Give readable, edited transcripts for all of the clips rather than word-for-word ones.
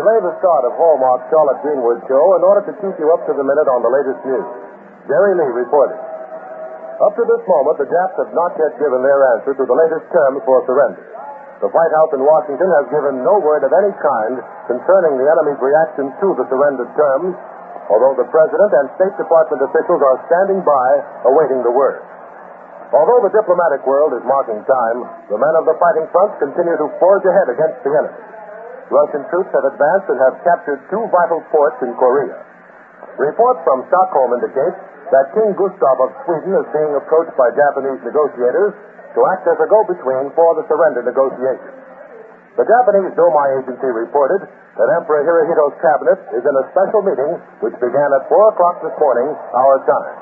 delay the start of Hallmark's Charlotte Greenwood show in order to keep you up to the minute on the latest news. Jerry Lee reporting. Up to this moment, the Japs have not yet given their answer to the latest terms for surrender. The White House in Washington has given no word of any kind concerning the enemy's reaction to the surrendered terms, although the President and State Department officials are standing by, awaiting the word. Although the diplomatic world is marking time, the men of the fighting front continue to forge ahead against the enemy. Russian troops have advanced and have captured two vital ports in Korea. Reports from Stockholm indicate that King Gustav of Sweden is being approached by Japanese negotiators to act as a go-between for the surrender negotiations. The Japanese Domai agency reported that Emperor Hirohito's cabinet is in a special meeting which began at 4 o'clock this morning, our time.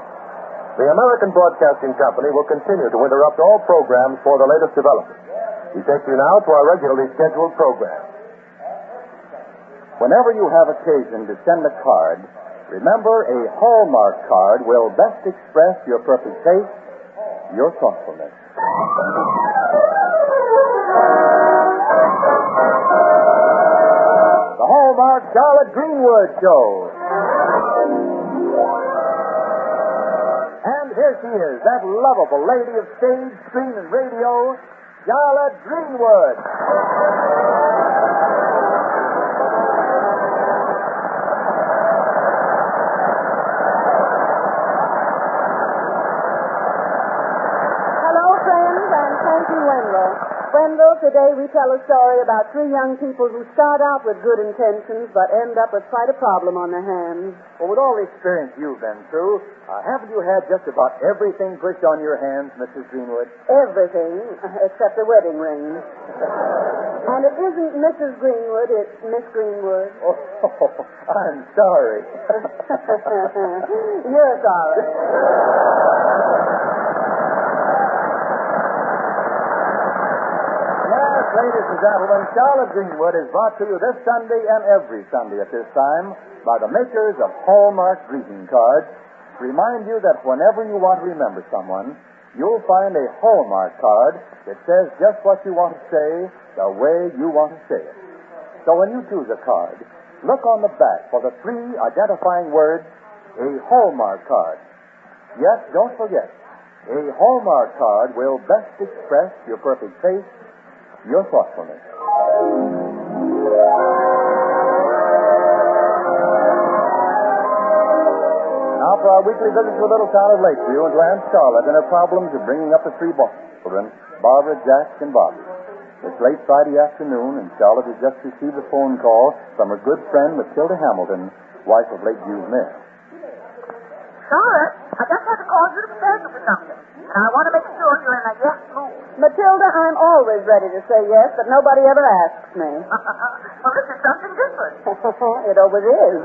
The American Broadcasting Company will continue to interrupt all programs for the latest developments. We take you now to our regularly scheduled program. Whenever you have occasion to send a card, remember a Hallmark card will best express your perfect taste, your thoughtfulness. The Hallmark Charlotte Greenwood Show. And here she is, that lovable lady of stage, screen, and radio, Charlotte Greenwood. Wendell, today we tell a story about 3 young people who start out with good intentions but end up with quite a problem on their hands. Well, with all the experience you've been through, haven't you had just about everything pushed on your hands, Mrs. Greenwood? Everything, except the wedding ring. And it isn't Mrs. Greenwood, it's Miss Greenwood. Oh, I'm sorry. You're sorry. Ladies and gentlemen, Charlotte Greenwood is brought to you this Sunday and every Sunday at this time by the makers of Hallmark greeting cards. Remind you that whenever you want to remember someone, you'll find a Hallmark card that says just what you want to say, the way you want to say it. So when you choose a card, look on the back for the 3 identifying words, a Hallmark card. Yes, don't forget, a Hallmark card will best express your perfect taste, your thoughtfulness. Now for our weekly visit to a little town of Lakeview and to Aunt Charlotte and her problems of bringing up the 3 children, Barbara, Jack, and Bobby. It's late Friday afternoon, and Charlotte has just received a phone call from her good friend Matilda Hamilton, wife of Lakeview's mayor. Charlotte, I just had to call you to tell you for something. And I want to make sure you're in a yes mood. Matilda, I'm always ready to say yes, but nobody ever asks me. Well, this is something different. It always is.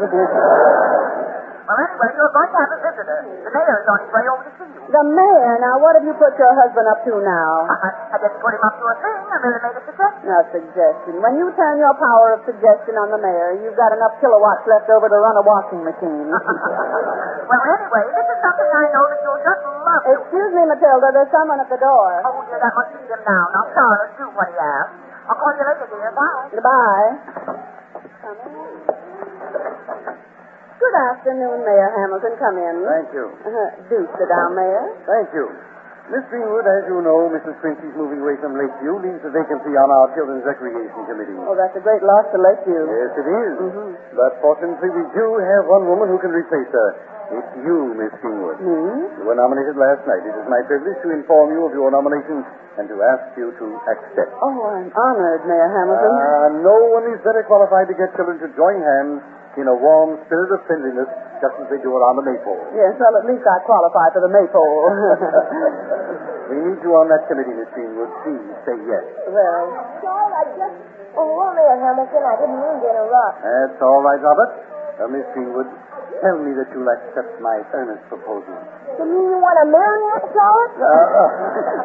Well, anyway, you're going to have a visitor. The mayor is on his way over to see you. The mayor? Now, what have you put your husband up to now? I didn't put him up to a thing. I merely made a suggestion. A suggestion. When you turn your power of suggestion on the mayor, you've got enough kilowatts left over to run a washing machine. Well, anyway, this is something I know that you'll just love. Excuse me, Matilda. There's someone at the door. Oh, dear, that must be him now. Now, Charlotte, do what he asks. I'll call you later, dear. Bye. Goodbye. Come in. Good afternoon, Mayor Hamilton. Come in. Thank you. Do sit down, Mayor. Thank you. Miss Greenwood, as you know, Mrs. Quincy's moving away from Lakeview leaves a vacancy on our Children's Recreation Committee. Oh, that's a great loss to Lakeview. Yes, it is. Mm-hmm. But fortunately, we do have one woman who can replace her. It's you, Miss Greenwood. Me? You were nominated last night. It is my privilege to inform you of your nomination and to ask you to accept. Oh, I'm honored, Mayor Hamilton. No one is better qualified to get children to join hands in a warm spirit of friendliness, just as they do around the maypole. Yes, well, at least I qualify for the maypole. We need you on that committee, Miss Greenwood. Please say yes. Well, Charles, I just... Oh, Mayor Hamilton, I didn't mean to interrupt. That's all right, Robert. Miss Greenwood, tell me that you'll accept my earnest proposal. You mean you want to marry Aunt Charlotte?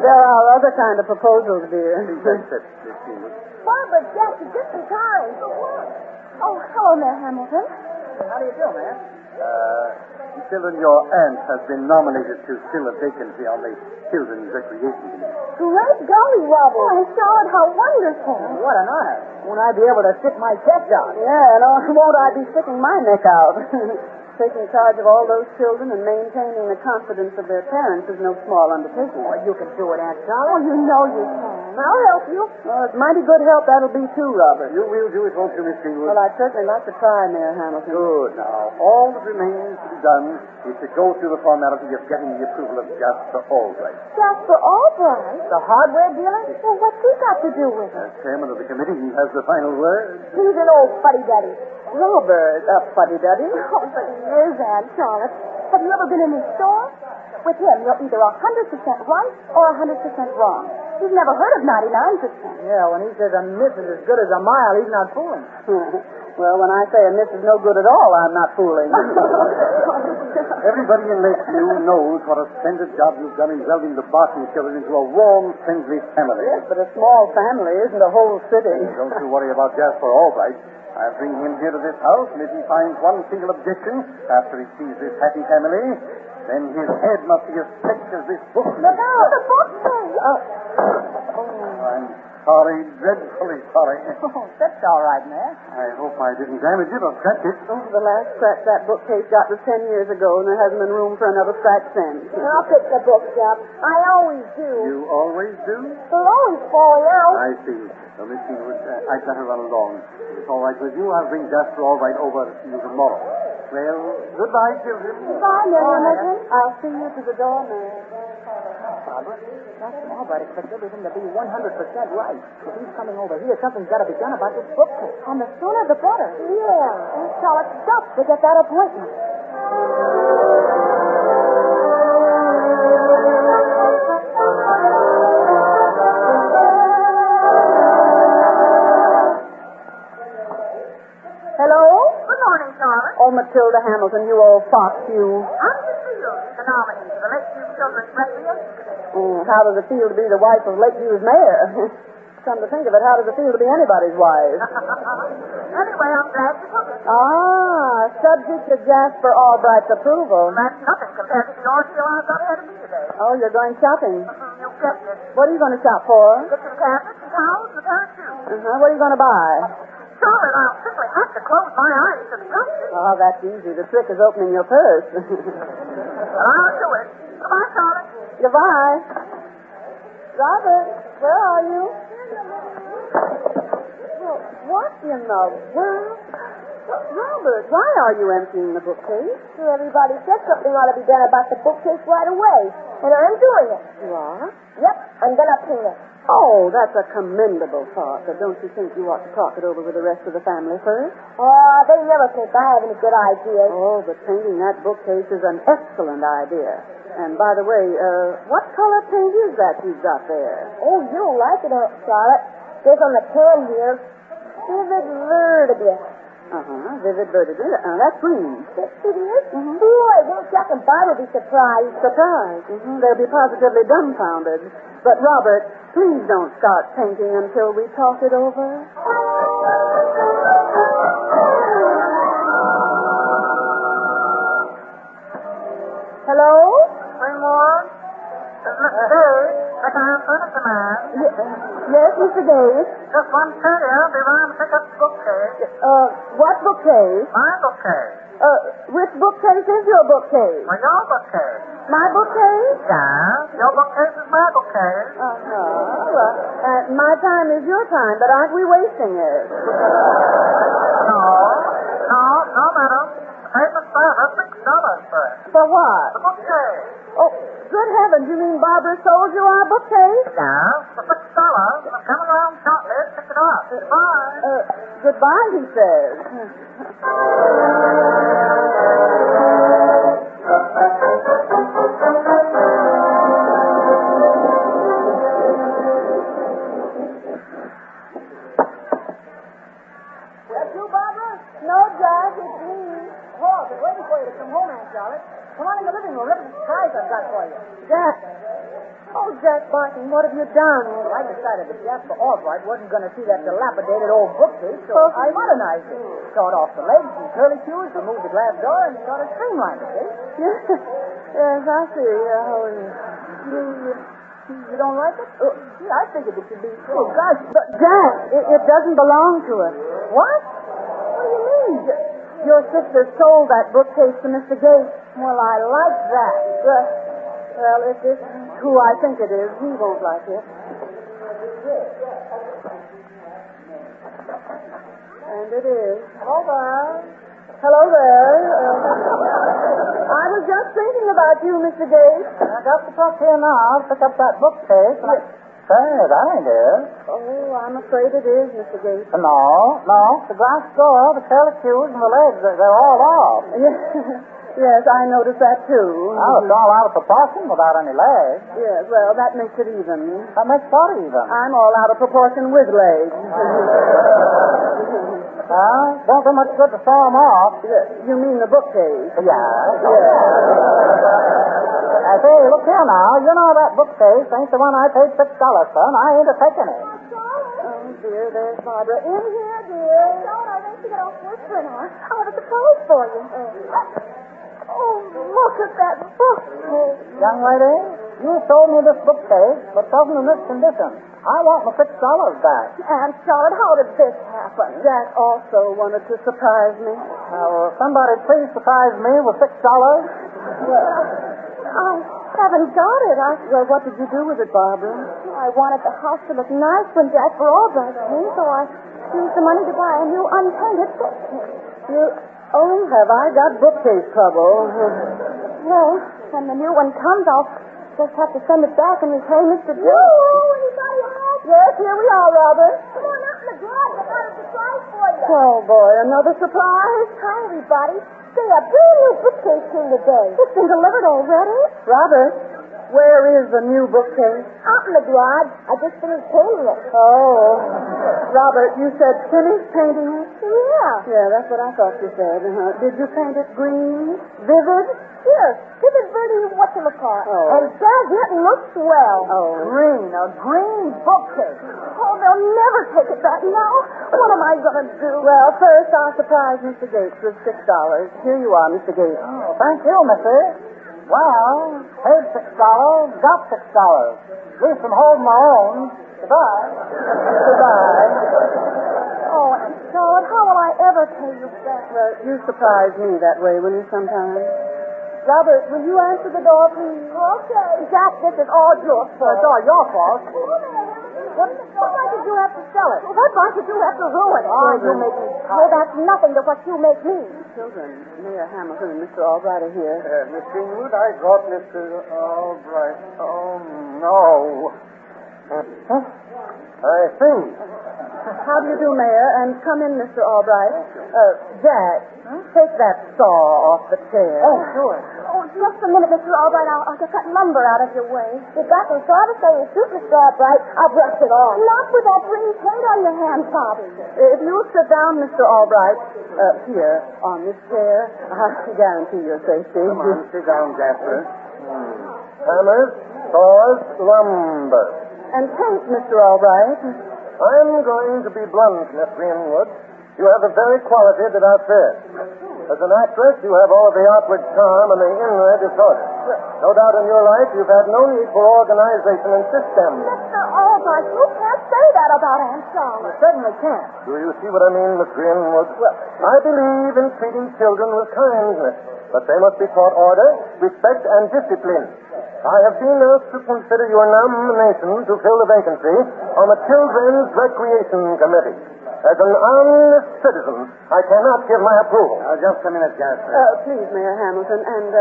there are other kind of proposals, dear. Please accept, Miss Greenwood. Barbara, Jack, you're just in time. Oh, hello, Mayor Hamilton. How do you do, man? Children, your aunt has been nominated to fill a vacancy on the Children's Recreation Committee. Great golly, Robert. Oh, Charlotte, how wonderful. What an honor. Won't I be able to stick my chest out? Yeah, and won't I be sticking my neck out? Taking charge of all those children and maintaining the confidence of their parents is no small undertaking. Oh, you can do it, Aunt Charlotte. Oh, you know you can. I'll help you. Well, it's mighty good help that'll be, too, Robert. You will do it, won't you, Miss Greenwood? Well, I'd certainly like to try, Mayor Hamilton. Good. Now, all that remains to be done is to go through the formality of getting the approval of Jasper Albright. Jasper Albright? The hardware dealer? Well, what's he got to do with it? As chairman of the committee, he has the final word. He's an old fuddy-duddy. Robert, fuddy-duddy. Oh, but he is, Aunt Charlotte. Have you ever been in his store? With him, you're either 100% right or 100% wrong. You've never heard of 99%. Yeah, when he says a miss is as good as a mile, he's not fooling. Well, when I say a miss is no good at all, I'm not fooling. Everybody in Lakeview knows what a splendid job you've done in welding the Barton children into a warm, friendly family. Yes, but a small family isn't a whole city. Don't you worry about Jasper Albright. I'll bring him here to this house, and if he finds one single objection after he sees this happy family, then his head must be as thick as this book. Look out, the bookcase. I'm sorry, dreadfully sorry. Oh, that's all right, man. I hope I didn't damage it or scratch it. Oh, the last scratch that bookcase got was 10 years ago, and there hasn't been room for another scratch since. I'll pick the books up. I always do. You always do? They're always falling out. I see. So, Miss Greenwood, I'd better run along. If it's all right with you, I'll bring Jasper Albright over to you tomorrow. Well, goodbye, children. Goodbye, Mary. I'll see you to the door, Mary. Robert, Jasper Albright expects everything to be 100% right. If he's coming over here, something's got to be done about this bookcase. And the sooner the better. Yeah. Aunt Charlotte, stop to get that appointment. Hello? Good morning, Charlotte. Oh, Matilda Hamilton, you old fox, you. How does it feel to be the nominee for the Lakeview Children's Recreation Committee? How does it feel to be the wife of Lakeview's mayor? Come to think of it, how does it feel to be anybody's wife? Anyway, I'm glad you took it. Subject to Jasper Albright's approval. That's nothing compared to the ordeal I've got ahead of me today. Oh, you're going shopping. You guessed it. What are you going to shop for? Kitchen cabinets and towels and a pair of shoes. What are you going to buy? Charlotte, I'll simply have to close my eyes to the justice. Oh, that's easy. The trick is opening your purse. Well, I'll do it. Goodbye, Charlotte. Goodbye. Robert, where are you? Well, what in the world? Robert, why are you emptying the bookcase? Sure, everybody said something ought to be done about the bookcase right away. And I'm doing it. You are? Yep, I'm going to paint it. Oh, that's a commendable thought, but don't you think you ought to talk it over with the rest of the family first? Oh, they never think I have any good ideas. Oh, but painting that bookcase is an excellent idea. And by the way, what color paint is that you've got there? Oh, you'll like it, Aunt Charlotte. There's on the can here, vivid verdigris. Vivid verdigris. That's green. It is? Boy, won't Jack and Barbara be surprised? Surprised. They'll be positively dumbfounded. But, Robert, please don't start painting until we talk it over. Hello? Greenwood? Is Mr. Days second-hand furniture man? Yes, Mr. Davis. Just one penny. I'll be round to pick up the bookcase. What bookcase? My bookcase. Which bookcase is your bookcase? Well, your bookcase. My bookcase? Yeah, your bookcase is my bookcase. Well, my time is your time, but aren't we wasting it? No, madam. Payment service, $6 for it. For what? The bookcase. Oh, good heavens, you mean Barbara sold you our bookcase? Yeah, for $6. I'm coming around shortly to pick it up. Goodbye. Goodbye, he says. That's you, Barbara? No, Jack, it's me. Oh, I've been waiting for you to come home, Aunt Charlotte. Come on in the living room. Look at the surprise I've got for you. Jack. Oh, Jack Barton, what have you done? Well, I decided that Jasper Albright wasn't going to see that dilapidated old bookcase, so I modernized it. Sawed off the legs and curlicues, removed the glass door, and sort of streamlined it, see? Yes, I see. You don't like it? Yeah, I figured it should be. Oh, gosh, but Jack, it doesn't belong to us. What? What do you mean? Your sister sold that bookcase to Mr. Gates. Well, I like that. Well, if this is who I think it is, he won't like it. And it is. Hello there. Hello there. I was just thinking about you, Mr. Gates. I got the truck here now. Pick up that bookcase. Say, that ain't it. Oh, I'm afraid it is, Mr. Gates. No. The glass door, the curlicues, and the legs, they're all off. Yes, I noticed that, too. Oh, it's all out of proportion without any legs. Yes, well, that makes it even. That makes what even? I'm all out of proportion with legs. Don't do much good to saw them off. You mean the bookcase? Yeah. Say, look here now. You know that bookcase ain't the one I paid $6 for, and I ain't a-taking it. Oh, dear, there's Barbara. In here, dear. Don't I think you get off whispering on. I have a surprise for you. Oh, look at that bookcase. Young lady, you sold me this bookcase, but it wasn't in this condition. I want my $6 back. Aunt Charlotte, how did this happen? Jack also wanted to surprise me. Now, somebody please surprise me with $6. I haven't got it. Well, what did you do with it, Barbara? I wanted the house to look nice when Jasper Albright came, so I used the money to buy a new unpainted bookcase. Oh, have I got bookcase trouble? Well, when the new one comes, I'll just have to send it back and repay Mr. Joe. Anybody home? Yes, here we are, Robert. Come on out in the garden. I got a surprise for you. Oh, boy, another surprise? Hi, everybody. Say, a brand new bookcase came today. It's been delivered already. Robert, where is the new bookcase? Out in the garage. I just finished painting it. Oh. Robert, you said finished painting it? Yeah. Yeah, that's what I thought you said. Did you paint it green? Vivid? Yes. Vivid Verde, whatchamacallit. Oh. And does it look swell? Oh. A green bookcase. Oh, they'll never take it back now. What am I going to do? Well, first I'll surprise Mr. Gates with $6. Here you are, Mr. Gates. Oh, thank you, missy. Well, paid $6, got $6. At least I'm holding my own. Goodbye. Goodbye. Oh, Aunt Charlotte, how will I ever pay you back? Well, you surprise me that way, will you, sometime? Robert, will you answer the door, please? Okay. Jack, this is all your fault. It's all your fault. What right did you have to sell it? What right did you have to ruin it? Oh, You make me. Well, that's nothing to what you make me. Children, Mayor Hamilton and Mr. Albright are here. Miss Greenwood, I brought Mr. Albright. Oh, no. I see. How do you do, Mayor? And come in, Mr. Albright. Jack, take that saw off the chair. Oh, sure. Oh, just a minute, Mr. Albright. I'll get that lumber out of your way. If I can try to say it's super Albright, I'll brush it off. Not with that green paint on your hand, Bobby. If you'll sit down, Mr. Albright, here, on this chair, I guarantee your safety. Come on, sit down, Jasper. Hammers, saws, lumber. And paint, Mr. Albright. I'm going to be blunt, Miss Greenwood. You have the very quality that I feared. As an actress, you have all of the outward charm and the inward disorder. No doubt in your life you've had no need for organization and system. Mr. Albright, you can't say that about Aunt Charlotte. You certainly can't. Do you see what I mean, Miss Greenwood? Well, I believe in treating children with kindness, but they must be taught order, respect, and discipline. I have been asked to consider your nomination to fill the vacancy on the Children's Recreation Committee. As an honest citizen, I cannot give my approval. Just a minute, Jasper. Please, Mayor Hamilton, and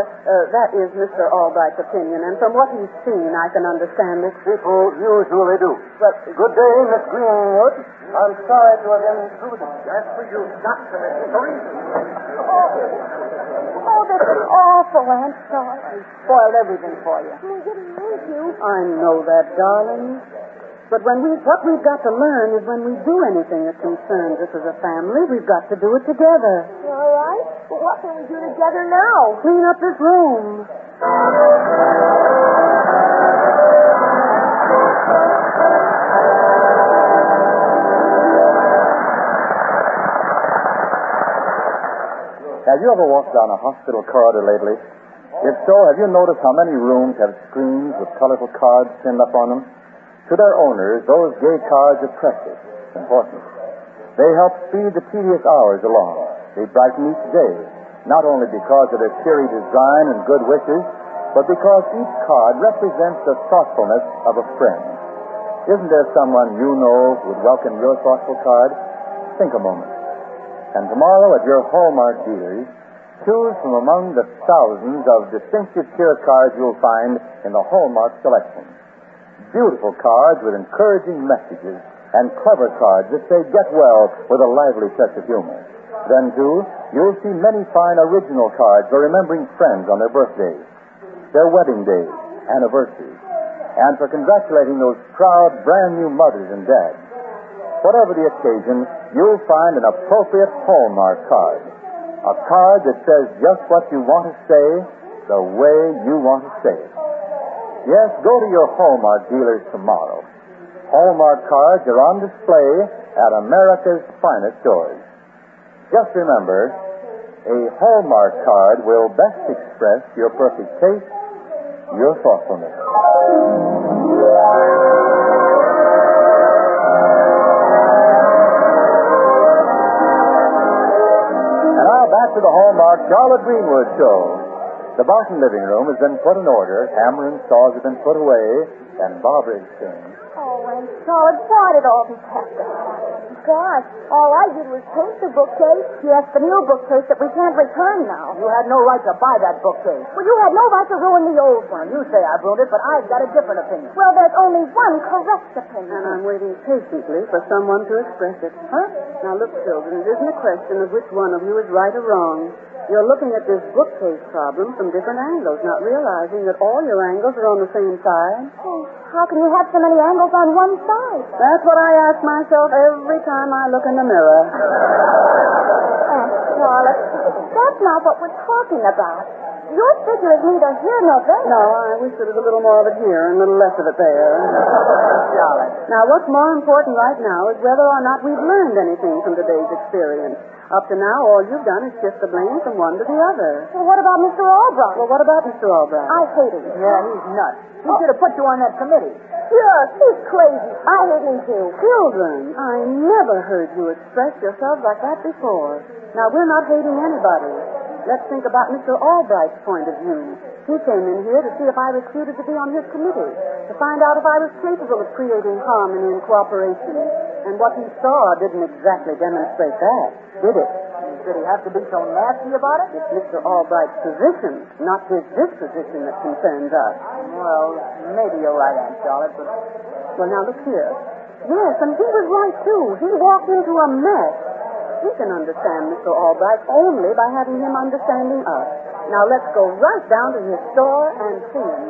that is Mr. Albright's opinion, and from what he's seen, I can understand it. People usually do. But Good day, Miss Greenwood. I'm sorry to have intruded. Jasper, you've got to make it a reason. Oh, this is awful, Aunt Charlotte. He spoiled everything for you. We didn't need you. I know that, darling. But what we've got to learn is when we do anything that concerns us as a family, we've got to do it together. All right. Well, what can we do together now? Clean up this room. Have you ever walked down a hospital corridor lately? If so, have you noticed how many rooms have screens with colorful cards pinned up on them? To their owners, those gay cards are precious, important. They help speed the tedious hours along. They brighten each day, not only because of their cheery design and good wishes, but because each card represents the thoughtfulness of a friend. Isn't there someone you know who would welcome your thoughtful card? Think a moment. And tomorrow at your Hallmark dealers, choose from among the thousands of distinctive cheer cards you'll find in the Hallmark selection. Beautiful cards with encouraging messages and clever cards that say get well with a lively touch of humor. Then, too, you'll see many fine original cards for remembering friends on their birthdays, their wedding days, anniversaries, and for congratulating those proud brand-new mothers and dads. Whatever the occasion, you'll find an appropriate Hallmark card. A card that says just what you want to say, the way you want to say it. Yes, go to your Hallmark dealers tomorrow. Hallmark cards are on display at America's finest stores. Just remember, a Hallmark card will best express your perfect taste, your thoughtfulness. And now back to the Hallmark Charlotte Greenwood show. The Barton living room has been put in order, hammer and saws have been put away, and Barbara is saying, Oh, Aunt Charlotte, why did all this have to happen? Gosh, all I did was paint the bookcase. Yes, the new bookcase that we can't return now. You had no right to buy that bookcase. Well, you had no right to ruin the old one. You say I ruined it, but I've got a different opinion. Well, there's only one correct opinion. And I'm waiting patiently for someone to express it. Huh? Now, look, children, it isn't a question of which one of you is right or wrong. You're looking at this bookcase problem from different angles, not realizing that all your angles are on the same side. Oh, how can you have so many angles on one side? That's what I ask myself every time I look in the mirror. Aunt Charlotte, that's not what we're talking about. Your figure is neither here nor there. No, I wish there was a little more of it here and a little less of it there. Charlotte. Now, what's more important right now is whether or not we've learned anything from today's experience. Up to now, all you've done is shift the blame from one to the other. Well, what about Mr. Albright? Well, what about Mr. Albright? I hate him. Yeah, he's nuts. He should have put you on that committee. Yes, he's crazy. I hate him too. Children, I never heard you express yourselves like that before. Now, we're not hating anybody. Let's think about Mr. Albright's point of view. He came in here to see if I was suited to be on his committee, to find out if I was capable of creating harmony and cooperation. And what he saw didn't exactly demonstrate that, did it? Did he have to be so nasty about it? It's Mr. Albright's position, not his disposition, that concerns us. Well, maybe you're right, Aunt Charlotte, but... Well, now, look here. Yes, and he was right, too. He walked into a mess. We can understand Mr. Albright only by having him understanding us. Now, let's go right down to his store and see him.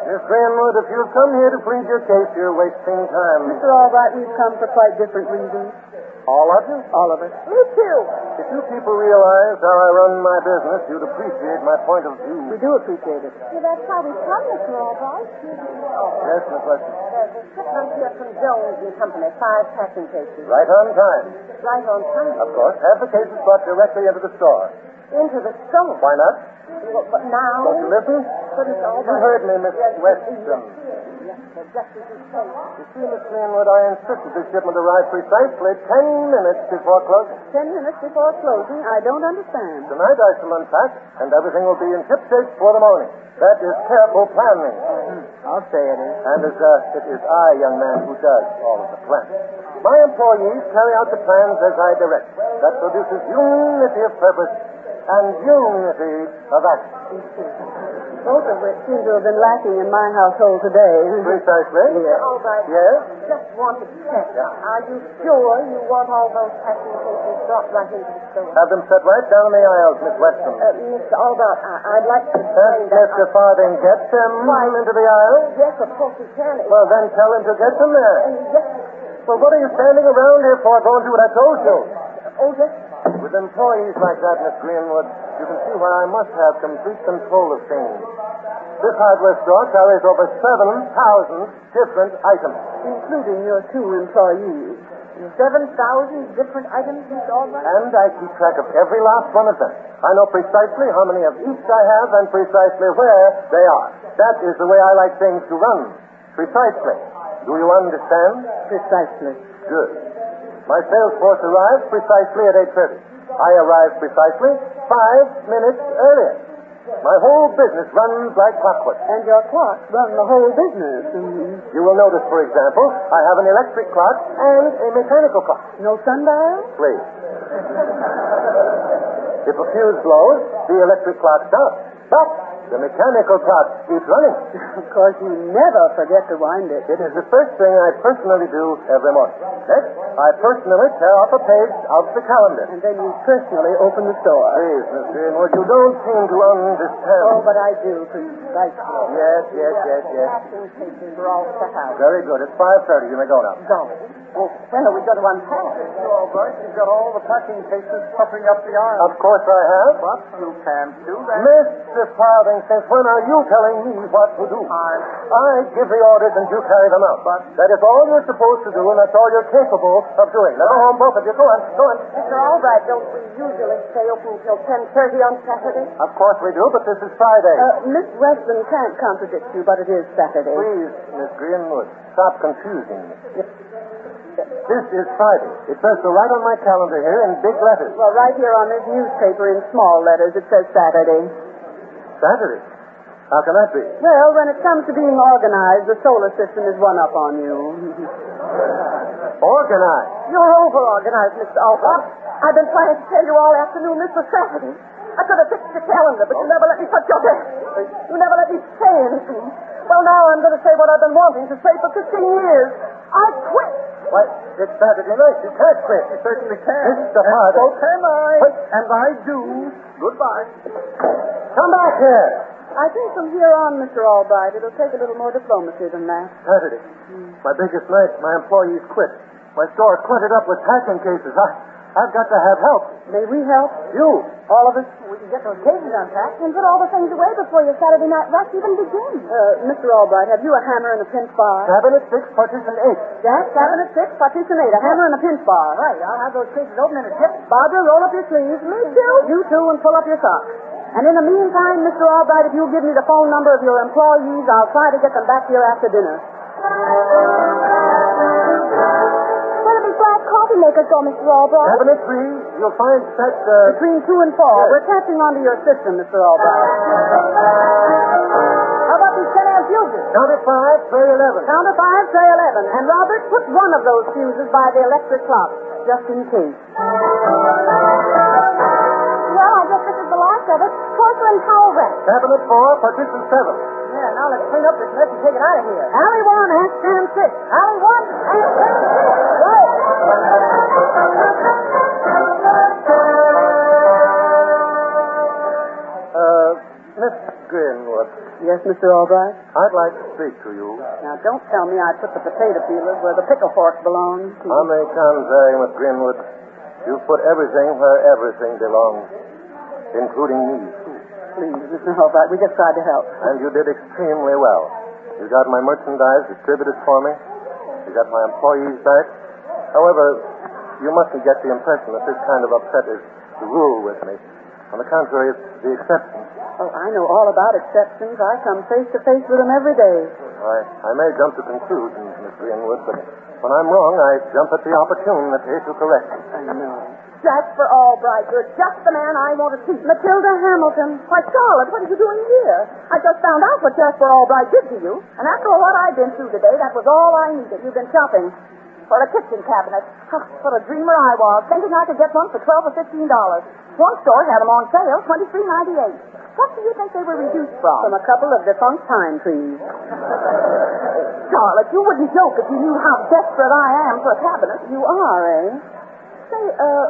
Miss Greenwood, if you've come here to plead your case, you're wasting time. Mr. Albright, we've come for quite different reasons. All of you? All of us. Me too. If you people realized how I run my business, you'd appreciate my point of view. We do appreciate it. Well, that's how we come, Mr. Albright. Yes, Miss Weston. There's a shipment here from Jones and Company, 5 packing cases. Right on time. Right on time. Of course. Have the cases brought directly into the store. Into the store. Why not? Well, but now... Don't you listen? Couldn't Albright... You heard me, Miss Weston. Yes, sir, just as you say. You see, Miss Greenwood, I insisted this shipment arrive precisely 10 minutes before closing. 10 minutes before closing, I don't understand. Tonight I shall unpack, and everything will be in shipshape for the morning. That is careful planning. I'll say it is. And it is I, young man, who does all of the planning. My employees carry out the plans as I direct. That produces unity of purpose and unity of action. Both of which seem to have been lacking in my household today. Precisely. Mr. Albright, Yes? just wanted to check. Are you sure you want all those packing cases brought right into the store? Have them set right down in the aisles, Miss Weston. Mr. Albright, I'd like to explain Can't Mr. Farthing get them into the aisles? Yes, of course you can. Well, then tell him to get them there. Yes. Well, what are you standing around here for? Go and do what I told you. Oh, yes. With employees like that, Miss Greenwood, you can see why I must have complete control of things. This hardware store carries over 7,000 different items. Including your 2 employees. 7,000 different items, Mr. Albright? And I keep track of every last one of them. I know precisely how many of each I have and precisely where they are. That is the way I like things to run. Precisely. Do you understand? Precisely. Good. My sales force arrives precisely at 8:30. I arrive precisely 5 minutes earlier. My whole business runs like clockwork. And your clocks run the whole business. Mm-hmm. You will notice, for example, I have an electric clock and a mechanical clock. No sundial? Please. If a fuse blows, the electric clock stops. But the mechanical clock keeps running. Of course, you never forget to wind it. It is the first thing I personally do every morning. Next, I personally tear off a page of the calendar. And then you personally open the store. Please, Miss Greenwood, you don't seem to understand. Oh, but I do, precisely. Yes. Packing cases are all set out. Very good. It's 5:30. You may go now. Go. Well, when are we going to unpack? Mr. Albright, you've got all the packing cases puffing up the aisle. Of course I have. But you can't do that. Mr. Farthing, since when are you telling me what to do? I give the orders and you carry them out. But that is all you're supposed to do, and that's all you're capable of doing. Now go home, both of you. Go on. Mr. Albright, don't we usually stay open until 10:30 on Saturday? Of course we do, but this is Friday. Miss Weston can't contradict you, but it is Saturday. Please, Miss Greenwood, stop confusing me. This is Friday. It says so right on my calendar here in big letters. Well, right here on this newspaper in small letters, it says Saturday. Saturday? How can that be? Well, when it comes to being organized, the solar system is one up on you. Organized? You're over-organized, Mr. Albright. I've been trying to tell you all afternoon this was Saturday. I could have fixed your calendar, but you never let me touch your desk. You never let me say anything. Well, now I'm going to say what I've been wanting to say for 15 years. I quit. Why, it's Saturday night. You can't quit. You certainly can. Mr. Farthing. So can I. Wait. And I do. Goodbye. Come back here. I think from here on, Mr. Albright, it'll take a little more diplomacy than that. Saturday. My biggest night. My employees quit. My store cluttered up with packing cases. I've got to have help. May we help? You. All of us. We can get those cases unpacked. And put all the things away before your Saturday night rush even begins. Mr. Albright, have you a hammer and a pinch bar? Cabinet 6, partition 8. Jack, cabinet 6, partition 8, a hammer and a pinch bar. Right, I'll have those cases open in a jiff. Barbara, roll up your sleeves. Me too. You too, and pull up your socks. And in the meantime, Mr. Albright, if you'll give me the phone number of your employees, I'll try to get them back here after dinner. Where do these black coffee makers go, Mr. Albright? Cabinet 3, you'll find set, Between 2 and 4. We're catching onto your system, Mr. Albright. How about these 10-amp fuses? counter 5, tray 11. Counter 5, tray 11. And Robert, put one of those fuses by the electric clock, just in case. Well, I guess this is the last of it. Porcelain towel rack. Cabinet 4, partition 7. Yeah, now let's clean up this mess and take it out of here. Alley 1, ask stand 6. Alley 1 and stand 6. Right. Miss Greenwood, Yes, Mr. Albright? I'd like to speak to you. Now, don't tell me I put the potato peelers where the pickle fork belongs. On the contrary, Miss Greenwood, you've put everything where everything belongs, including me. Please, Mr. Albright, we just tried to help. And you did extremely well. You got my merchandise distributed for me. You got my employees back. However, you mustn't get the impression that this kind of upset is the rule with me. On the contrary, it's the exception. Oh, I know all about exceptions. I come face to face with them every day. I may jump to conclusions, Miss Greenwood, but when I'm wrong, I jump at the opportunity to correct them. I know. Jasper Albright, you're just the man I want to see. Matilda Hamilton. Why, Charlotte, what are you doing here? I just found out what Jasper Albright did to you. And after what I've been through today, that was all I needed. You've been shopping for a kitchen cabinet. Huh, what a dreamer I was, thinking I could get one for $12 or $15. One store had them on sale, $23.98. What do you think they were reduced from? From a couple of defunct pine trees. Charlotte, you wouldn't joke if you knew how desperate I am for a cabinet. You are, eh? Say,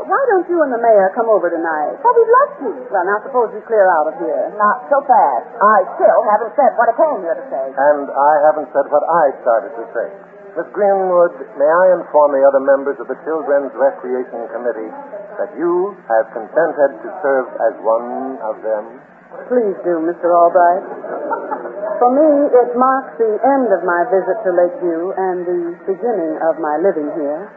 why don't you and the mayor come over tonight? Well, we'd love to. Well, now suppose we clear out of here. Not so fast. I still haven't said what I came here to say. And I haven't said what I started to say. Miss Greenwood, may I inform the other members of the Children's Recreation Committee that you have consented to serve as one of them? Please do, Mr. Albright. For me, it marks the end of my visit to Lakeview and the beginning of my living here.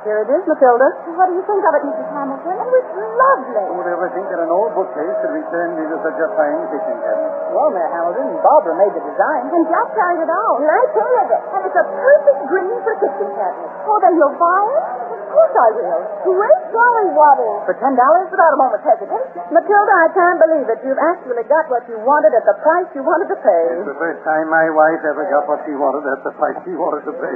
Here it is, Matilda. What do you think of it, Mrs. Hamilton? It was lovely. Who would ever think that an old bookcase could be turned into such a fine kitchen cabinet? Well, Mayor Hamilton, Barbara made the design. And Jack carried it out. And I painted it. And it's a perfect green for a kitchen cabinet. Oh, then you'll buy it? Of course I will. Great golly, Waddle. For $10 without a moment's hesitation. Matilda, I can't believe it. You've actually got what you wanted at the price you wanted to pay. It's the first time my wife ever got what she wanted at the price she wanted to pay.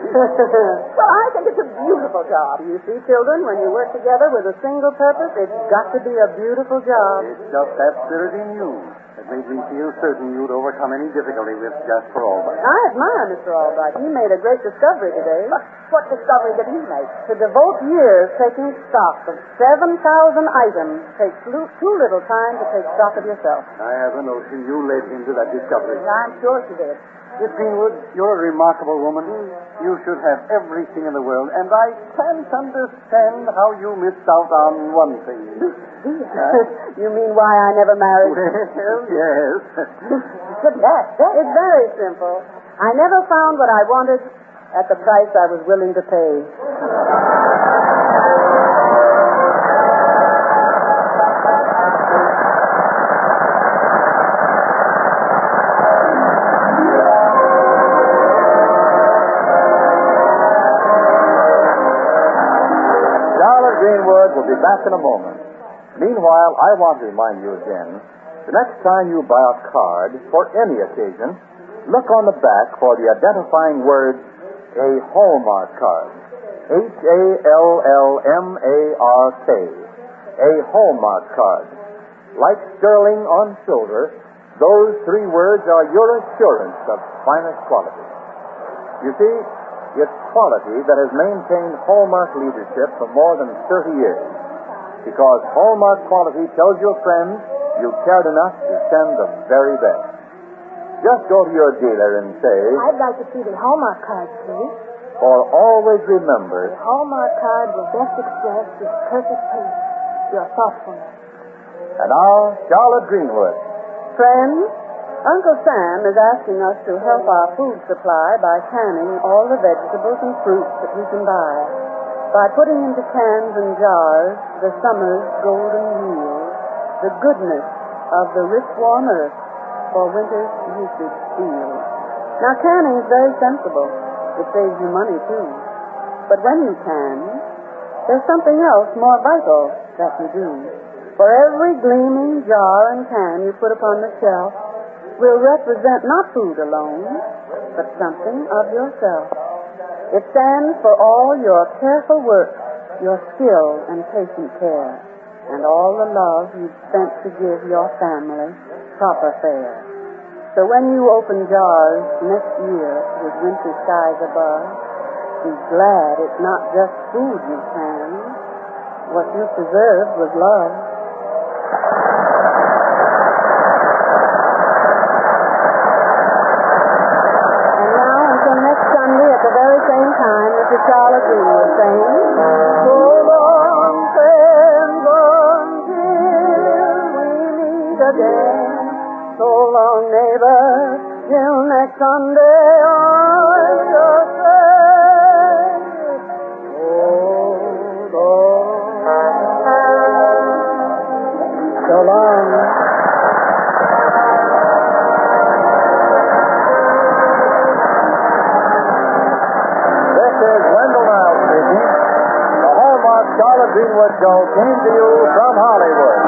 Well, I think it's a beautiful job. You see, children, when you work together with a single purpose, it's got to be a beautiful job. It's just that spirit in you that made me feel certain you'd overcome any difficulty with Jasper Albright. I admire Mr. Albright. He made a great discovery today. What discovery did he make? To devote years taking stock of 7,000 items takes too little time to take stock of yourself. I have a notion you led him to that discovery. I'm sure she did. Miss Greenwood, you're a remarkable woman. You should have everything in the world, and I can't understand how you missed out on one thing. You mean why I never married? Well, yes. It's very simple. I never found what I wanted at the price I was willing to pay. Greenwood will be back in a moment. Meanwhile, I want to remind you again, the next time you buy a card for any occasion, look on the back for the identifying words, a Hallmark card. Hallmark. A Hallmark card. Like sterling on silver, those three words are your assurance of finest quality. You see, it's quality that has maintained Hallmark leadership for more than 30 years. Because Hallmark quality tells your friends you cared enough to send the very best. Just go to your dealer and say, I'd like to see the Hallmark card, please. or always remember, The Hallmark card will best express your perfect taste, your thoughtfulness. and now, Charlotte Greenwood. Friends, Uncle Sam is asking us to help our food supply by canning all the vegetables and fruits that we can buy. By putting into cans and jars the summer's golden yield, the goodness of the rich warm earth for winter's usage field. Now, canning is very sensible. It saves you money, too. But when you can, there's something else more vital that you do. For every gleaming jar and can you put upon the shelf will represent not food alone, but something of yourself. It stands for all your careful work, your skill and patient care, and all the love you've spent to give your family proper fare. So when you open jars next year with winter skies above, be glad it's not just food you canned. What you preserved was love. And now, until next Sunday at the very same time, this is Charlotte Greenwood saying, so long, friends, until we meet again. So long, neighbor, till next Sunday, I shall say, so long. This is Wendell Niles speaking. The Hallmark Charlotte Greenwood Show came to you from Hollywood.